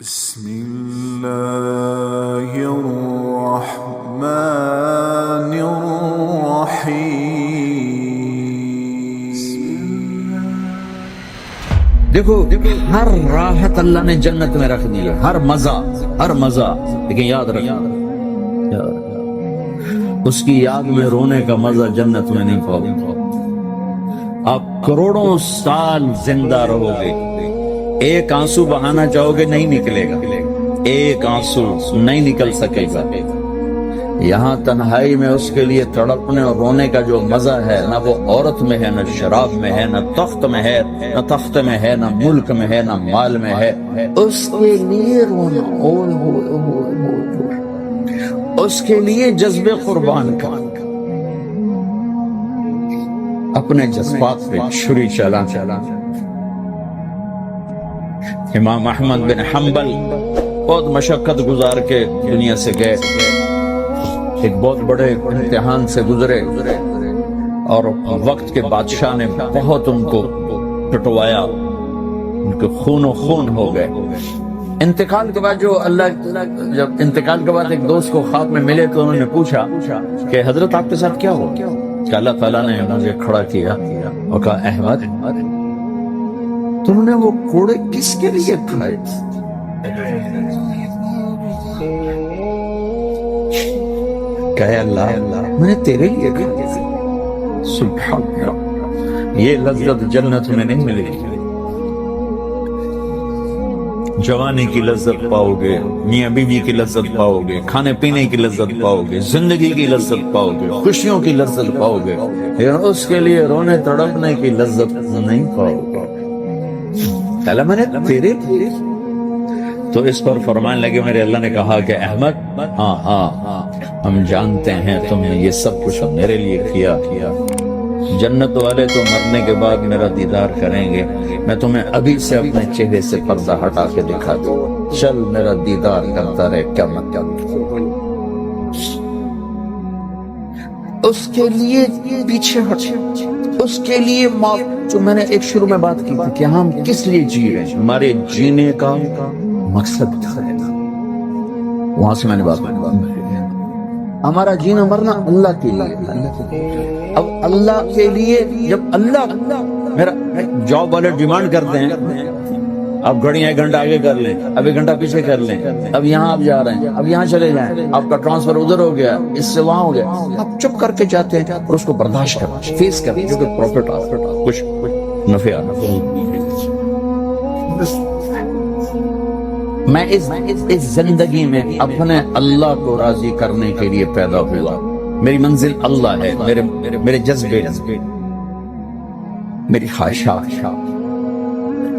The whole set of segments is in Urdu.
بسم الله الرحمن الرحيم. دیکھو ہر راحت اللہ نے جنت میں رکھ دی ہے، ہر مزہ، لیکن یاد رکھنا اس کی یاد میں رونے کا مزہ جنت میں نہیں پاؤ گے. آپ کروڑوں سال زندہ رہو گے، ایک آنسو بہانا چاہو گے نہیں نکلے گا، ایک آنسو نہیں نکل سکے گا. یہاں تنہائی میں اس کے لیے تڑپنے اور رونے کا جو مزہ ہے، نہ وہ عورت میں ہے، نہ شراب میں ہے، نہ تخت میں ہے، نہ تخت میں ہے، نہ ملک میں ہے، نہ مال میں ہے. اس کے لیے رونا، اس کے لیے جذب قربان کا، اپنے جذبات پہ چھری چلا. امام احمد بن حنبل بہت مشقت گزار کے دنیا سے گئے، ایک بہت بڑے امتحان سے گزرے اور وقت کے بادشاہ نے بہت ان کو پٹوایا، ان کے خون و خون ہو گئے. انتقال کے بعد جب انتقال کے بعد ایک دوست کو خواب میں ملے تو انہوں نے پوچھا کہ حضرت آپ کے ساتھ کیا ہو؟ کہ اللہ تعالیٰ نے مجھے کھڑا کیا اور کہا احمد، تو انہوں نے وہ کوڑے کس کے لیے کھائے؟ کہے اللہ میں نے تیرے لیے کھائے. سبحان اللہ، یہ لذت جنت میں نہیں ملے گی. جوانی کی لذت پاؤ گے، میاں بیوی کی لذت پاؤ گے، کھانے پینے کی لذت پاؤ گے، زندگی کی لذت پاؤ گے، خوشیوں کی لذت پاؤ گے، لیکن اس کے لیے رونے تڑپنے کی لذت نہیں پاؤ گے. اللہ میں نے تیرے لیے. تو اس پر فرمانے لگے میرے اللہ نے کہا کہ احمد ہاں ہم جانتے ہیں تم نے یہ سب کچھ میرے لیے کیا. جنت والے تو مرنے کے بعد میرا دیدار کریں گے، میں تمہیں ابھی سے اپنے چہرے سے پردہ ہٹا کے دکھا دوں، چل میرا دیدار کرتا رہے قیامت تک. اس کے لیے پیچھے ہٹ، اس کے لیے معاف. جو میں نے ایک شروع میں بات کی تھی کہ ہم کس لیے جی رہے ہیں، ہمارے جینے کا مقصد کیا ہے، وہاں سے میں نے بات کی. ہمارا جینا مرنا اللہ کے لیے. اب اللہ کے لیے جب اللہ میرا جاب والے ڈیمانڈ کرتے ہیں اب گھڑیاں 1 گھنٹہ آگے کر لیں، اب 1 گھنٹہ پیچھے کر لیں، اب یہاں آپ جا رہے ہیں، اب یہاں چلے جائیں، آپ کا ٹرانسفر ادھر ہو گیا، اس سے وہاں ہو گیا، آپ چپ کر کے جاتے ہیں اور اس کو برداشت کریں، فیس کریں، جو کہ پروفٹ کچھ نفع آنا. میں اس زندگی میں اپنے اللہ کو راضی کرنے کے لیے پیدا ہوا. میری منزل اللہ ہے، میرے جذبے، میری خواہشات،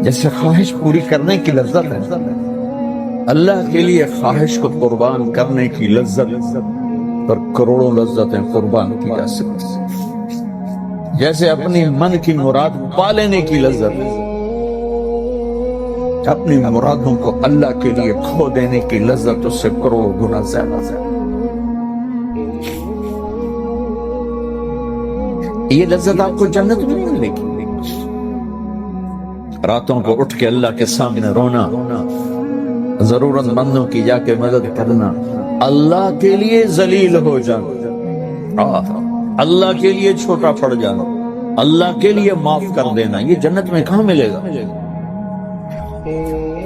جیسے خواہش پوری کرنے کی لذت ہے، اللہ کے لیے خواہش کو قربان کرنے کی لذت پر کروڑوں لذتیں قربان کی جا سکتی. جیسے اپنی من کی مراد پا لینے کی لذت، اپنی مرادوں کو اللہ کے لیے کھو دینے کی لذت اس سے کروڑوں گنا زیادہ ہے. یہ لذت آپ کو جنت میں نہیں ملے گی. راتوں کو اٹھ کے اللہ کے سامنے رونا، ضرورت مندوں کی جا کے مدد کرنا، اللہ کے لیے ذلیل ہو جانا، اللہ کے لیے چھوٹا پڑ جانا، اللہ کے لیے معاف کر دینا، یہ جنت میں کہاں ملے گا؟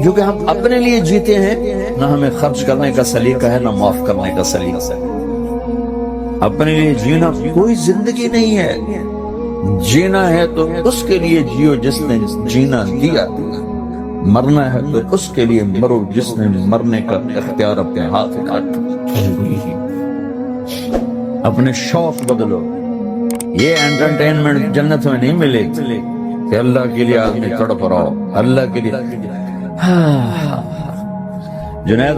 جو کہ ہم اپنے لیے جیتے ہیں، نہ ہمیں خرچ کرنے کا سلیقہ ہے، نہ معاف کرنے کا سلیقہ ہے. اپنے لیے جینا کوئی زندگی نہیں ہے. جینا ہے تو اس کے لیے جیو جس نے جینا دیا، مرنا ہے تو اس کے لیے مرو جس نے مرنے کا اختیار اپنے ہاتھ کاٹا. اپنے شوق بدلو. یہ انٹرٹینمنٹ جنت میں نہیں ملے گی کہ اللہ کے لیے آدمی تڑپ رہا ہو، اللہ کے لیے. جنید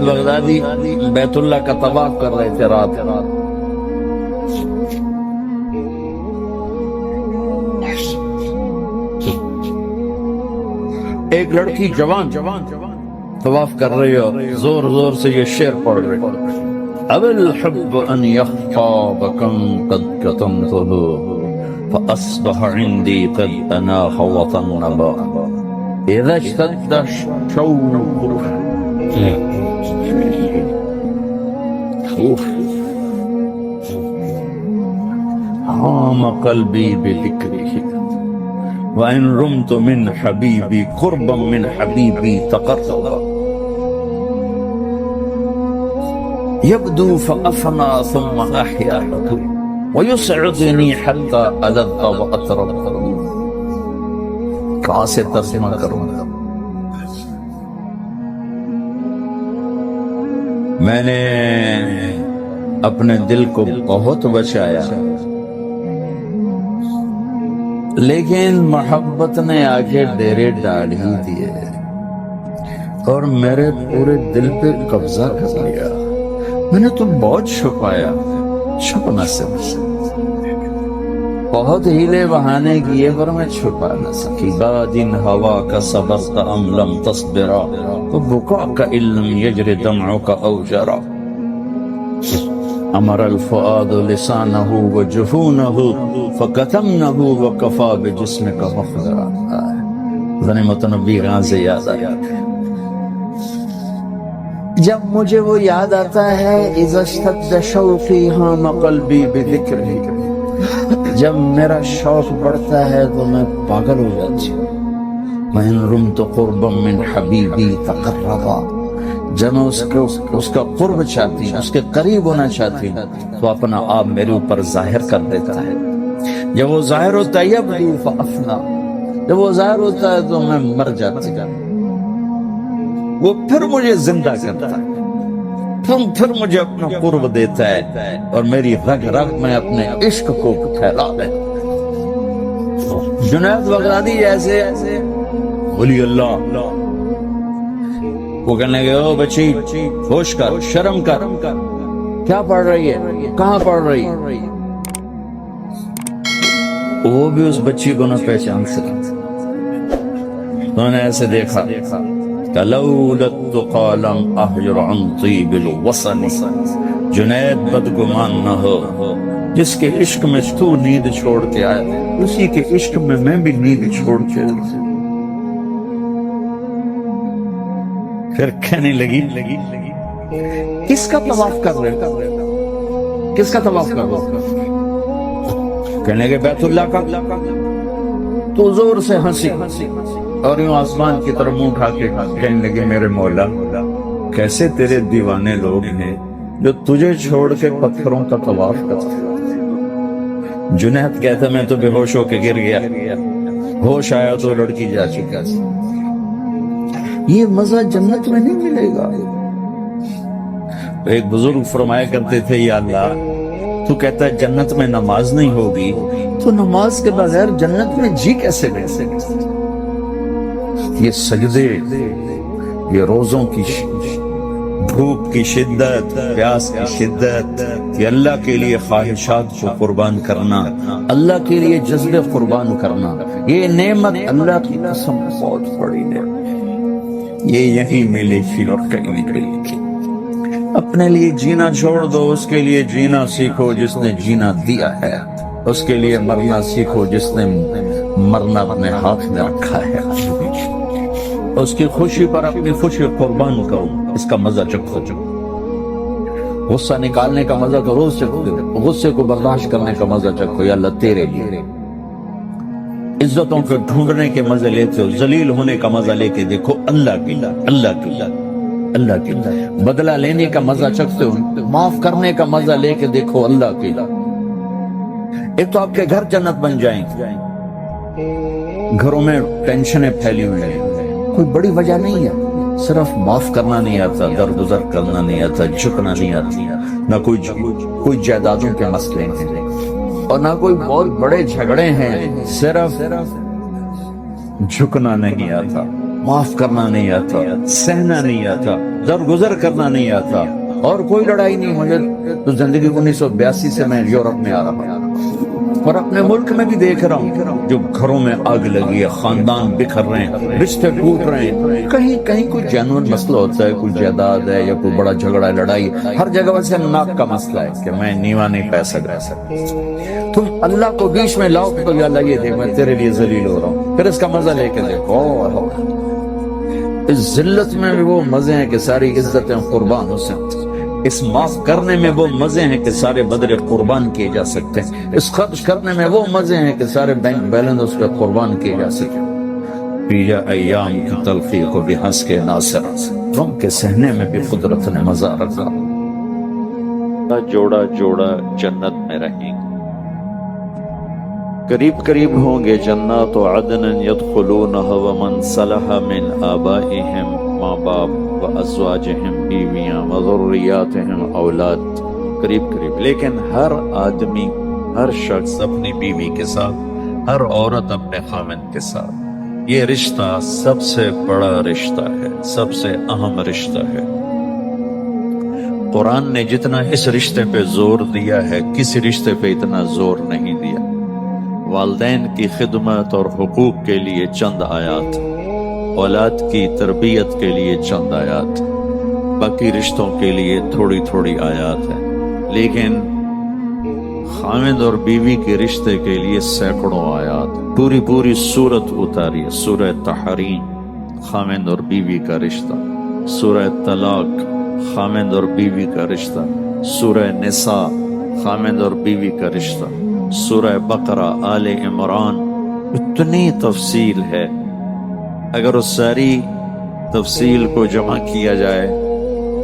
بغدادی بیت اللہ کا طواف کر رہے تھے رات. ایک لڑکی جوان طواف کر رہی ہو، زور زور سے یہ شعر پڑھ رہے: اب الحب ان يخفى بكم قد كتمته فأصبح عندي قد أناخ وطنبا اذا اشتد الشوق عام قلبي بذكره وإن رمت من حبيبي قربا من حبيبي تقربا يبدو فأفنى ثم أحيا ويسعدني حتى ألذ وأطرب. کہاں سے ترجمہ کروں گا؟ میں نے اپنے دل کو بہت بچایا، لیکن محبت نے آگے ڈیرے ڈال ہی دیے اور میرے پورے دل پہ قبضہ کر لیا. میں نے تو بہت چھپایا، چھپ نہ سکا، بہت ہیلے بہانے کیے پر میں چھپا نہ سکی. بادن ہوا کا صبرت ام لم تصبرا بکاء کا علم یجر دمعک او جرا. امر الفؤاد لسانه وجفونه فکتمنه وکفا بجسمک مخبرا. غنیمت نبی غازی یاد آیا. جب مجھے وہ یاد آتا ہے اذا اشتد شوقی ہام قلبی بذکرہ، جب میرا شوق بڑھتا ہے تو میں پاگل ہو جاتی ہوں. وَإِن رُمْتُ قُرْبًا مِّنْ حَبِيبِي تَقَرَّبًا، جب میں اس کا قرب چاہتی ہوں، اس کے قریب ہونا چاہتی ہوں تو اپنا آپ میرے اوپر ظاہر کر دیتا ہے. جب وہ ظاہر ہوتا ہے یبدو فأفنى، جب وہ ظاہر ہوتا ہے تو میں مر جاتی ہوں. وہ پھر مجھے زندہ کرتا ہے، پھر مجھے اپنا قرب دیتا ہے اور میری رگ رگ میں اپنے عشق کو پھیلا دیتا ہے. جنید بغدادی جیسے ولی اللہ، وہ کہنے لگے او بچی ہوش کر، شرم کر، کیا پڑھ رہی ہے، کہاں پڑھ رہی ہے؟ وہ بھی اس بچی کو نہ پہچان سکا. انہوں نے ایسے دیکھا لولا التقى لم احجر عن طيب الوصن. جنید بدگمان نہ ہو، جس کے عشق میں تو نیند چھوڑ کے آئے اسی کے عشق میں میں بھی نیند چھوڑ کے. پھر کہنے لگی کس کا طواف کر رہے، کس کا طواف کر رہے؟ کہنے لگے بیت اللہ کا. تو زور سے ہنسی اور یوں آسمان کی طرف منہ اٹھا کے کہنے لگے میرے مولا کیسے تیرے دیوانے لوگ ہیں جو تجھے چھوڑ کے پتھروں کا طواف کرتے. جنید کہتا میں تو بے ہوش ہو کے گر گیا، ہوش آیا تو لڑکی جا چکا. یہ مزہ جنت میں نہیں ملے گا. ایک بزرگ فرمایا کرتے تھے یا اللہ تو کہتا ہے جنت میں نماز نہیں ہوگی تو نماز کے بغیر جنت میں جی کیسے لے سکتے؟ یہ سجدے، یہ روزوں کی بھوک کی شدت، پیاس کی شدت، یہ اللہ کے لیے خواہشات کو قربان کرنا، اللہ کے لیے جذبے قربان کرنا، یہ نعمت اللہ کی قسم بہت بڑی نعمت. یہ یہی ملے گی اور کہیں نہیں ملے گی. اپنے لیے جینا چھوڑ دو، اس کے لیے جینا سیکھو جس نے جینا دیا ہے. اس کے لیے مرنا سیکھو جس نے مرنا اپنے ہاتھ میں رکھا ہے. اس کی خوشی پر اپنی خوشی قربان کرو، اس کا مزہ چکھو. غصہ نکالنے کا مزہ تو روز چکھو، غصے کو برداشت کرنے کا مزہ چکھو. یا اللہ تیرے لیے عزتوں کو ڈھونڈنے کے مزے لیتے ہو، ذلیل ہونے کا مزہ لے کے دیکھو اللہ کی، اللہ کی، اللہ کی. بدلہ لینے کا مزہ چکھتے ہو، معاف کرنے کا مزہ لے کے دیکھو اللہ کی. ایک تو آپ کے گھر جنت بن جائیں. گھروں میں ٹینشنیں پھیلی ہوئی ہیں، کوئی بڑی وجہ نہیں ہے، صرف معاف کرنا نہیں آتا، درگزر کرنا نہیں آتا، جھکنا نہیں آتا. نہ کوئی جائیدادوں کے مسئلے ہیں اور نہ کوئی بہت بڑے جھگڑے ہیں، صرف جھکنا نہیں آتا، معاف کرنا نہیں آتا، سہنا نہیں آتا، درگزر کرنا نہیں آتا. اور کوئی لڑائی نہیں. مجھے تو زندگی 1982 سے میں یورپ میں آ رہا ہوں. اور اپنے ملک میں بھی دیکھ رہا ہوں جو گھروں میں آگ لگی ہے، خاندان بکھر رہے ہیں، رشتے ٹوٹ رہے ہیں، کہیں کہیں کوئی جینوئن مسئلہ ہوتا ہے، کوئی جائیداد ہے یا کوئی بڑا جھگڑا لڑائی، ہر جگہ ویسے ناک کا مسئلہ ہے کہ میں نیوا نہیں پہ سکتا۔ تم اللہ کو بیچ میں لاؤ تو یا اللہ یہ دیکھ میں تیرے لیے ذلیل ہو رہا ہوں، پھر اس کا مزہ لے کے دیکھو۔ اس ذلت میں بھی وہ مزے ہیں کہ ساری عزتیں قربان ہو سکتی، اس معاف کرنے میں وہ مزے ہیں کہ سارے بدلے قربان کیے جا سکتے ہیں، اس خرچ کرنے میں وہ مزے ہیں کہ سارے بینک بیلنس اس پہ قربان کیے جا سکتے ہیں۔ پیجا ایام کی تلخی کو بھی ہنس کے ناصر، غم کے سہنے میں بھی قدرت نے مزہ رکھا۔ جوڑا جوڑا جنت میں رہیں گے، قریب قریب ہوں گے جنات عدن یدخلونها ومن صلح من آبائهم ماں باپ و ازواجہم بیویاں و ذریاتہم اولاد، قریب قریب، لیکن ہر آدمی، ہر شخص اپنی بیوی کے ساتھ، ہر عورت اپنے خامند کے ساتھ۔ یہ رشتہ سب سے بڑا رشتہ ہے، سب سے اہم رشتہ ہے۔ قرآن نے جتنا اس رشتے پہ زور دیا ہے کسی رشتے پہ اتنا زور نہیں دیا۔ والدین کی خدمت اور حقوق کے لیے چند آیات، اولاد کی تربیت کے لیے چند آیات، باقی رشتوں کے لیے تھوڑی تھوڑی آیات ہیں، لیکن خامد اور بیوی کے رشتے کے لیے سینکڑوں آیات، پوری پوری سورت اتاری ہے۔ سورہ تحریم خامد اور بیوی کا رشتہ، سورہ طلاق خامد اور بیوی کا رشتہ، سورہ نساء خامد اور بیوی کا رشتہ، سورہ بقرہ، آل عمران، اتنی تفصیل ہے۔ اگر اس ساری تفصیل کو جمع کیا جائے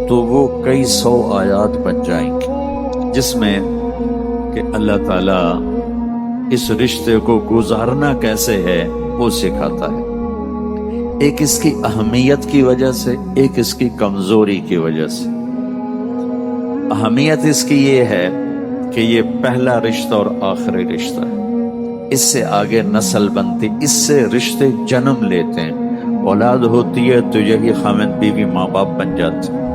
تو وہ کئی سو آیات بن جائیں گی، جس میں کہ اللہ تعالیٰ اس رشتے کو گزارنا کیسے ہے وہ سکھاتا ہے۔ ایک اس کی اہمیت کی وجہ سے، ایک اس کی کمزوری کی وجہ سے۔ اہمیت اس کی یہ ہے کہ یہ پہلا رشتہ اور آخری رشتہ ہے، اس سے آگے نسل بنتی، اس سے رشتے جنم لیتے ہیں، اولاد ہوتی ہے تو یہی خامد بیوی ماں باپ بن جاتے ہیں،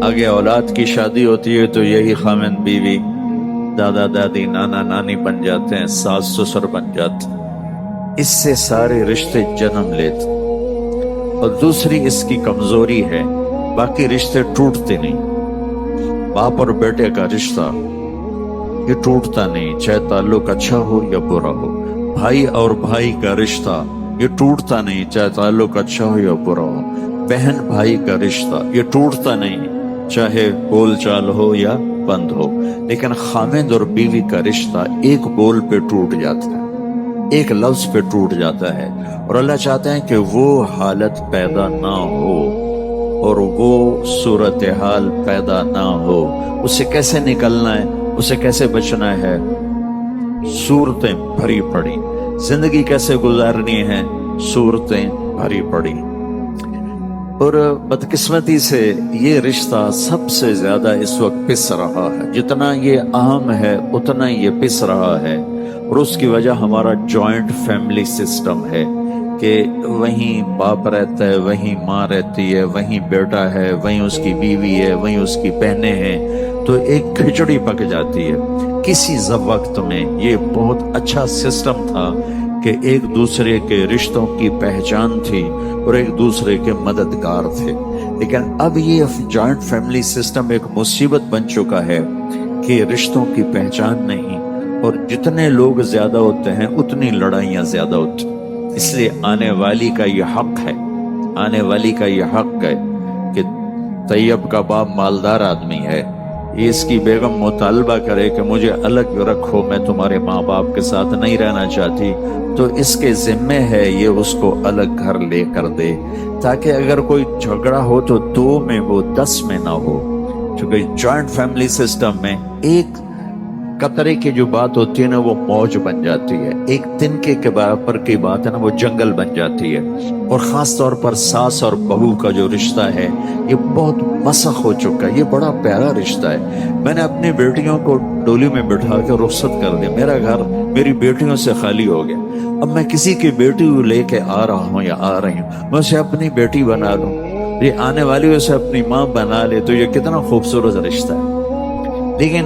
آگے اولاد کی شادی ہوتی ہے تو یہی خامد بیوی دادا دادی نانا نانی بن جاتے ہیں، ساس سسر بن جاتے ہیں، اس سے سارے رشتے جنم لیتے ہیں۔ اور دوسری اس کی کمزوری ہے، باقی رشتے ٹوٹتے نہیں۔ باپ اور بیٹے کا رشتہ یہ ٹوٹتا نہیں، چاہے تعلق اچھا ہو یا برا ہو۔ بھائی اور بھائی کا رشتہ یہ ٹوٹتا نہیں، چاہے تعلق اچھا ہو یا برا ہو۔ بہن بھائی کا رشتہ یہ ٹوٹتا نہیں، چاہے بول چال ہو یا بند ہو۔ لیکن خامد اور بیوی کا رشتہ ایک بول پہ ٹوٹ جاتا ہے، ایک لفظ پہ ٹوٹ جاتا ہے، اور اللہ چاہتے ہیں کہ وہ حالت پیدا نہ ہو اور وہ صورتحال پیدا نہ ہو۔ اسے کیسے نکلنا ہے، اسے کیسے بچنا ہے؟ صورتیں بھری پڑی، زندگی کیسے گزارنی ہے، صورتیں بھری پڑی۔ اور بدقسمتی سے یہ رشتہ سب سے زیادہ اس وقت پس رہا ہے، جتنا یہ اہم ہے اتنا یہ پس رہا ہے، اور اس کی وجہ ہمارا جوائنٹ فیملی سسٹم ہے کہ وہیں باپ رہتا ہے، وہیں ماں رہتی ہے، وہیں بیٹا ہے، وہیں اس کی بیوی ہے، وہیں اس کی بہنیں ہیں، تو ایک کھچڑی پک جاتی ہے۔ کسی وقت میں یہ بہت اچھا سسٹم تھا کہ ایک دوسرے کے رشتوں کی پہچان تھی اور ایک دوسرے کے مددگار تھے، لیکن اب یہ جوائنٹ فیملی سسٹم ایک مصیبت بن چکا ہے کہ رشتوں کی پہچان نہیں، اور جتنے لوگ زیادہ ہوتے ہیں اتنی لڑائیاں زیادہ ہوتی ہیں۔ اس لیے آنے والی کا یہ حق ہے، آنے والی کا یہ حق ہے کہ طیب کا باپ مالدار آدمی ہے، یہ اس کی بیگم مطالبہ کرے کہ مجھے الگ رکھو، میں تمہارے ماں باپ کے ساتھ نہیں رہنا چاہتی، تو اس کے ذمے ہے یہ اس کو الگ گھر لے کر دے، تاکہ اگر کوئی جھگڑا ہو تو 2 میں ہو، 10 میں نہ ہو۔ چونکہ جوائنٹ فیملی سسٹم میں ایک قطرے کی جو بات ہوتی ہے نا وہ موج بن جاتی ہے، ایک تنکے کے برابر کی بات ہے نا وہ جنگل بن جاتی ہے۔ اور خاص طور پر ساس اور بہو کا جو رشتہ ہے یہ بہت مسخ ہو چکا ہے، یہ بڑا پیارا رشتہ ہے۔ میں نے اپنی بیٹیوں کو ڈولی میں بٹھا کے رخصت کر دیا، میرا گھر میری بیٹیوں سے خالی ہو گیا۔ اب میں کسی کی بیٹی کو لے کے آ رہا ہوں یا آ رہی ہوں، میں اسے اپنی بیٹی بنا لوں، یہ آنے والی اسے اپنی ماں بنا لے، تو یہ کتنا خوبصورت رشتہ ہے۔ لیکن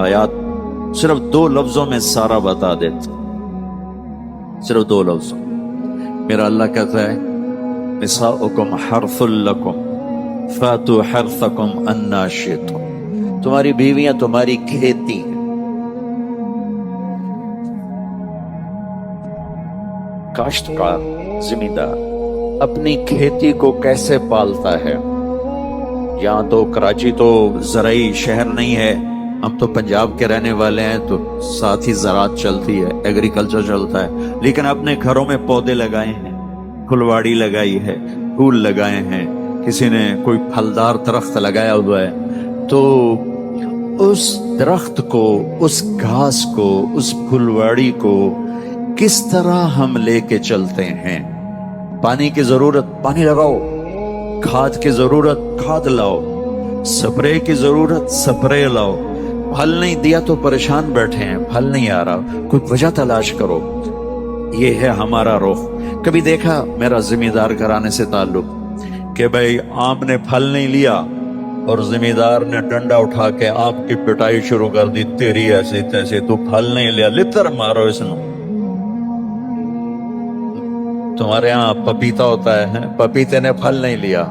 آیات صرف 2 لفظوں میں سارا بتا دیتے، صرف 2 لفظوں۔ میرا اللہ کہتا ہے نساؤکم حرث لکم فاتوا حرثکم انا شئتم، تمہاری بیویاں تمہاری کھیتی ہیں۔ کاشتکار زمیندار اپنی کھیتی کو کیسے پالتا ہے؟ یہاں تو کراچی تو زرعی شہر نہیں ہے، ہم تو پنجاب کے رہنے والے ہیں، تو ساتھ ہی زراعت چلتی ہے، ایگریکلچر چلتا ہے، لیکن اپنے گھروں میں پودے لگائے ہیں، پھلواڑی لگائی ہے، پھول لگائے ہیں، کسی نے کوئی پھلدار درخت لگایا ہوا ہے، تو اس درخت کو، اس گھاس کو، اس پھلواڑی کو کس طرح ہم لے کے چلتے ہیں؟ پانی کی ضرورت پانی لگاؤ، کھاد کی ضرورت کھاد لاؤ، سپرے کی ضرورت سپرے لاؤ۔ پھل نہیں دیا تو پریشان بیٹھے ہیں، پھل نہیں آ رہا، کوئی وجہ تلاش کرو۔ یہ ہے ہمارا رخ۔ کبھی دیکھا میرا زمیندار گھرانے سے تعلق کہ بھئی آم نے پھل نہیں لیا اور زمیندار نے ڈنڈا اٹھا کے آم کی پٹائی شروع کر دی، تیری ایسے تیسے، تو پھل نہیں لیا، لتر مارو اس نو۔ تمہارے ہاں پپیتا ہوتا ہے، پپیتے نے پھل نہیں لیا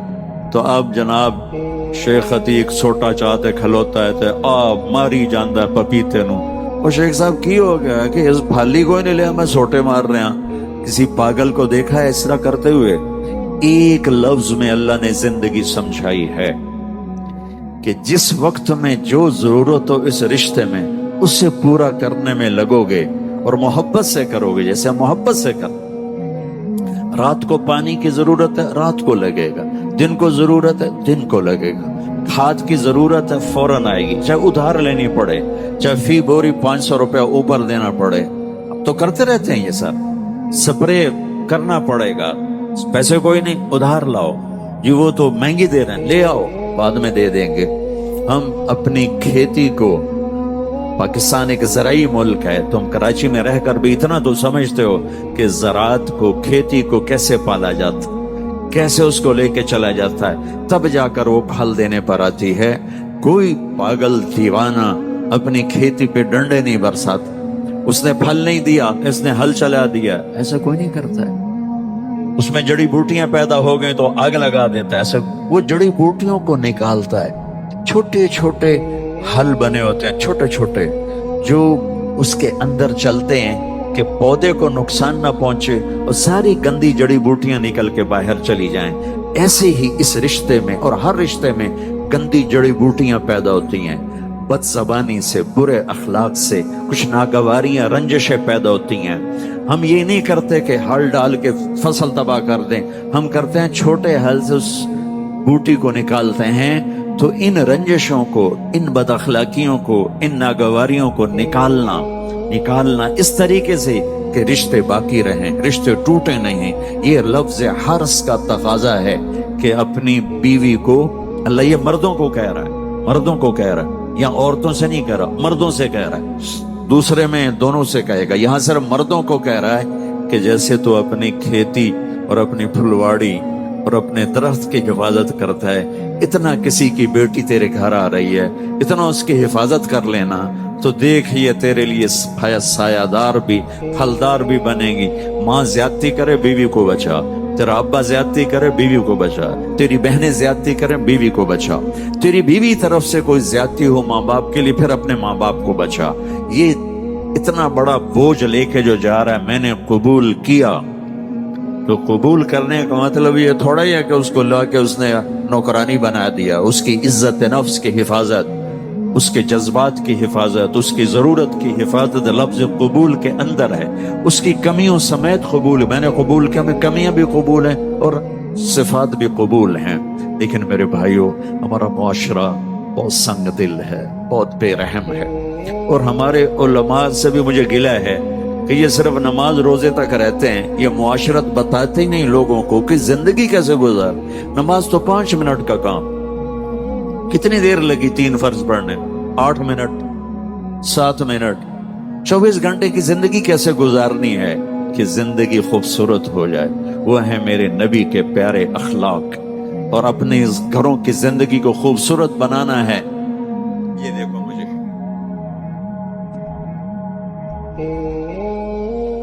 تو اب جناب شیخ عتیق سوٹا چاہتے کھلوتا ہے تے آپ ماری جاندہ ہے پپیتے نو۔ اور شیخ صاحب کی ہو گیا کہ اس پھل ہی کوئی نہیں لیا، میں سوٹے مار رہے ہیں۔ کسی پاگل کو دیکھا ہے اس طرح کرتے ہوئے؟ ایک لفظ میں اللہ نے زندگی سمجھائی ہے کہ جس وقت میں جو ضرورت ہو اس رشتے میں، اس سے پورا کرنے میں لگو گے اور محبت سے کرو گے، جیسے محبت سے کر۔ رات کو پانی کی ضرورت ہے، رات کو لگے گا، دن کو ضرورت ہے، دن کو لگے گا، کھاد کی ضرورت ہے، فوراً آئے گی، چاہے ادھار لینی پڑے، چاہے فی بوری 500 روپے اوپر دینا پڑے۔ اب تو کرتے رہتے ہیں یہ سر، سپرے کرنا پڑے گا، پیسے کوئی نہیں، ادھار لاؤ جی، وہ تو مہنگی دے رہے ہیں، لے آؤ بعد میں دے دیں گے۔ ہم اپنی کھیتی کو، پاکستان ایک زرعی ملک ہے، تم کراچی میں رہ کر بھی اتنا تو سمجھتے ہو کہ زراعت کو، کھیتی کو کیسے پالا جاتا، کیسے اس کو لے کے چلا جاتا ہے، تب جا کر وہ پھل دینے پر آتی ہے۔ کوئی پاگل دیوانہ اپنی کھیتی پہ ڈنڈے نہیں برساتا، اس نے پھل نہیں دیا، اس نے ہل چلا دیا، ایسا کوئی نہیں کرتا ہے۔ اس میں جڑی بوٹیاں پیدا ہو گئیں تو آگ لگا دیتا ہے، ایسا وہ جڑی بوٹیوں کو نکالتا ہے۔ چھوٹے چھوٹے حل بنے ہوتے ہیں، چھوٹے چھوٹے، جو اس کے اندر چلتے ہیں کہ پودے کو نقصان نہ پہنچے اور ساری گندی جڑی بوٹیاں نکل کے باہر چلی جائیں۔ ایسے ہی اس رشتے میں اور ہر رشتے میں گندی جڑی بوٹیاں پیدا ہوتی ہیں، بد زبانی سے، برے اخلاق سے، کچھ ناگواریاں، رنجشیں پیدا ہوتی ہیں۔ ہم یہ نہیں کرتے کہ ہل ڈال کے فصل تباہ کر دیں، ہم کرتے ہیں چھوٹے ہل سے اس بوٹی کو نکالتے ہیں۔ تو ان رنجشوں کو، ان بد اخلاقیوں کو، ان ناگواریوں کو نکالنا اس طریقے سے کہ رشتے باقی رہیں، رشتے ٹوٹے نہیں۔ یہ لفظ حرص کا تقاضا ہے کہ اپنی بیوی کو، اللہ یہ مردوں کو کہہ رہا ہے، مردوں کو کہہ رہا ہے، یا عورتوں سے نہیں کہہ رہا، مردوں سے کہہ رہا ہے، دوسرے میں دونوں سے کہے گا، یہاں صرف مردوں کو کہہ رہا ہے کہ جیسے تو اپنی کھیتی اور اپنی پھلواڑی اور اپنے درخت کی حفاظت کرتا ہے، اتنا کسی کی بیٹی تیرے گھر آ رہی ہے، اتنا اس کی حفاظت کر لینا تو دیکھ یہ تیرے لیے سایہ دار بھی، پھلدار بھی بنے گی۔ ماں زیادتی کرے بیوی کو بچا، تیرا ابا زیادتی کرے بیوی کو بچا، تیری بہنیں زیادتی کریں بیوی کو بچا، تیری بیوی طرف سے کوئی زیادتی ہو ماں باپ کے لیے پھر اپنے ماں باپ کو بچا۔ یہ اتنا بڑا بوجھ لے کے جو جا رہا ہے، میں نے قبول کیا، تو قبول کرنے کا مطلب یہ تھوڑا ہی ہے کہ اس کو لا کے اس نے نوکرانی بنا دیا۔ اس کی عزت نفس کی حفاظت، اس کے جذبات کی حفاظت، اس کی ضرورت کی حفاظت لفظ قبول کے اندر ہے۔ اس کی کمیوں سمیت قبول، میں نے قبول کیا، میں کمیاں بھی قبول ہیں اور صفات بھی قبول ہیں۔ لیکن میرے بھائیوں، ہمارا معاشرہ بہت سنگ دل ہے، بہت بے رحم ہے، اور ہمارے علماء سے بھی مجھے گلہ ہے کہ یہ صرف نماز روزے تک رہتے ہیں، یہ معاشرت بتاتے ہی نہیں لوگوں کو کہ زندگی کیسے گزار۔ نماز تو 5 منٹ کا کام، کتنی دیر لگی 3 فرض پڑھنے؟ 8 منٹ، 7 منٹ۔ 24 گھنٹے کی زندگی کیسے گزارنی ہے کہ زندگی خوبصورت ہو جائے؟ وہ ہے میرے نبی کے پیارے اخلاق، اور اپنے گھروں کی زندگی کو خوبصورت بنانا ہے۔ یہ دیکھو مجھے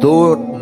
2